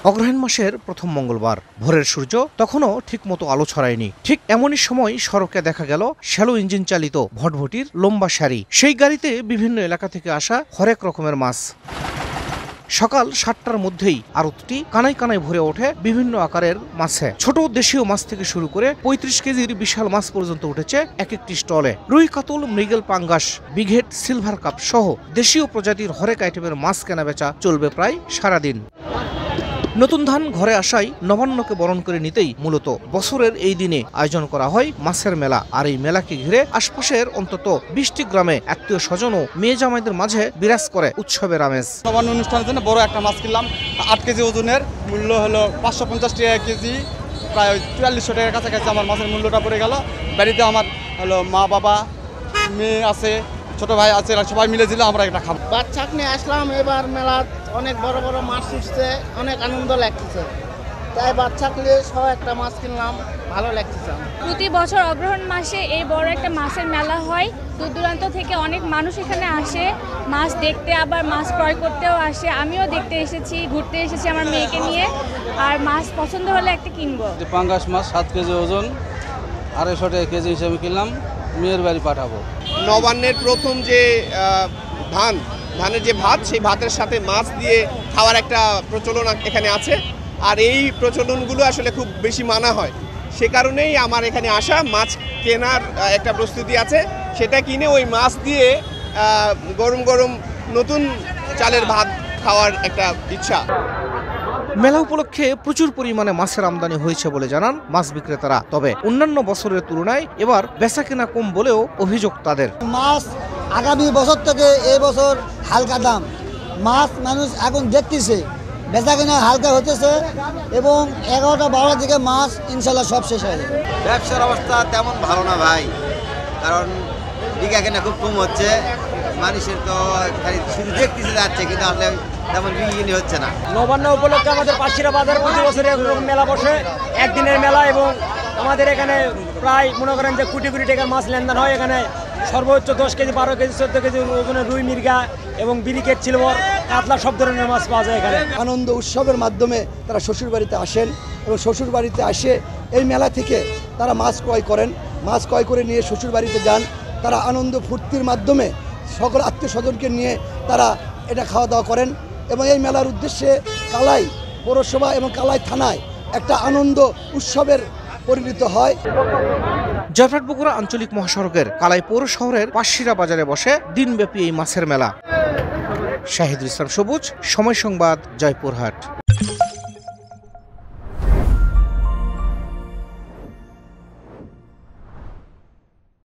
অগ্রহায়ণ মাসের প্রথম মঙ্গলবার ভোরের সূর্য তখনও ঠিকমতো আলো ছড়ায়নি। ঠিক এমনই সময় সড়কে দেখা গেল শ্যালো ইঞ্জিন চালিত ভটভটির লম্বা সারি। সেই গাড়িতে বিভিন্ন এলাকা থেকে আসা হরেক রকমের মাছ। সকাল 7টার মধ্যেই আড়তটি কানায় কানায় ভরে ওঠে বিভিন্ন আকারের মাছে। ছোট দেশীয় মাছ থেকে শুরু করে 35 কেজির বিশাল মাছ পর্যন্ত উঠেছে এক একটি স্টলে। রুই, কাতল, মৃগেল, পাঙ্গাস, বিঘেট, সিলভার কাপ সহ দেশীয় প্রজাতির হরেক আইটেমের মাছ কেনাবেচা চলবে প্রায় সারাদিন। নতুন ধান ঘরে আসায় নবান্নকে বরণ করে নিতেই মূলত বছরের এই দিনে আয়োজন করা হয় মাছের মেলা। আর এই মেলাকে ঘিরে আশপাশের অন্তত 20টি গ্রামে আত্মীয় স্বজন ও মেয়ে জামাইদের মাঝে বিরাজ করে উৎসবের আমেজ। নবান্ন অনুষ্ঠানের জন্য বড় একটা মাছ কিনলাম, 8 কেজি ওজনের, মূল্য হলো 550 টাকা কেজি, প্রায় 4400 টাকার কাছাকাছি আমার মাছের মূল্যটা পড়ে গেল। বাড়িতে আমার হলো মা, বাবা, মেয়ে আছে, ছোট ভাই আছে, সবাই মিলে দিলে আমরা একটা খাবো। বাচ্চা নিয়ে আসলাম, এবার মেলা অনেক বড় বড় মাছ উঠছে, অনেক আনন্দ লাগতেছে, তাই বাচ্চা নিয়ে সব একটা মাছ কিনলাম, ভালো লাগতেছে। প্রতি বছর অগ্রহায়ণ মাসে এই বড় একটা মাছের মেলা হয়। দূর দূরান্ত থেকে অনেক মানুষ এখানে আসে মাছ দেখতে, আবার মাছ ক্রয় করতেও আসে। আমিও দেখতে এসেছি, ঘুরতে এসেছি আমার মেয়েকে নিয়ে, আর মাছ পছন্দ হলে একটা কিনবো। পাঙ্গাস মাছ 7 কেজি ওজন, 250 টাকা কেজি হিসেবে কিনলাম, মেয়ের বাড়ি পাঠাবো। নবান্নের প্রথম যে ধানের যে ভাত, সেই ভাতের সাথে মাছ দিয়ে খাওয়ার একটা প্রচলন এখানে আছে। আর এই প্রচলনগুলো আসলে খুব বেশি মানা হয়, সে কারণেই আমার এখানে আসা। মাছ কেনার একটা প্রস্তুতি আছে, সেটা কিনে ওই মাছ দিয়ে গরম গরম নতুন চালের ভাত খাওয়ার একটা ইচ্ছা। মেলা উপলক্ষে প্রচুর পরিমাণে মাছের আমদানি হয়েছে বলে জানান মাছ বিক্রেতারা। তবে অন্যান্য বছরের তুলনায় এবার বেচাকেনা কম বলেও অভিযোগ তাদের। মাছ আগামী বছর থেকে এই বছর হালকা দাম, মাছ মানুষ এখন দেখতেছে, বেচাকেনা হালকা হতেছে এবং 11টা-12টার দিকে মাছ ইনশাল্লাহ সব শেষ হয়ে যাবে। ব্যবসার অবস্থা তেমন ভালো না ভাই, কারণ বিঘা কেনা খুব কম হচ্ছে। মানুষের তো খালি শুধু দেখতেছে যাচ্ছে, কিন্তু আসলে তেমন বিক্রি হচ্ছে না। নবান্ন উপলক্ষে আমাদের পাঁচশিরা বাজার প্রতি বছর এরকম মেলা বসে, একদিনের মেলা, এবং আমাদের এখানে প্রায় মনে করেন যে কোটি কোটি টাকার মাছ লেনদেন হয়। এখানে সর্বোচ্চ 10 কেজি, 12 কেজি, 14 কেজি ওজনের রুই, মৃগা এবং বিরিকেট, সিলভার, কাতলা সব ধরনের মাছ পাওয়া যায় এখানে। আনন্দ উৎসবের মাধ্যমে তারা শ্বশুর বাড়িতে আসেন এবং শ্বশুর বাড়িতে আসে এই মেলা থেকে তারা মাছ ক্রয় করেন, মাছ ক্রয় করে নিয়ে শ্বশুর বাড়িতে যান। তারা আনন্দ ফুর্তির মাধ্যমে সকল আত্মীয় স্বজনকে নিয়ে তারা এটা খাওয়া দাওয়া করেন এবং এই মেলার উদ্দেশ্যে কালাই পৌরসভা এবং কালাই থানায় একটা আনন্দ উৎসবের পরিণত হয়। জয়পুরহাট বগুড়া আঞ্চলিক মহাসড়কের কালাই পৌর শহরের পাঁচশিরা বাজারে বসে দিনব্যাপী এই মাছের মেলা। শাহিদুল ইসলাম সবুজ, সময় সংবাদ, জয়পুরহাট।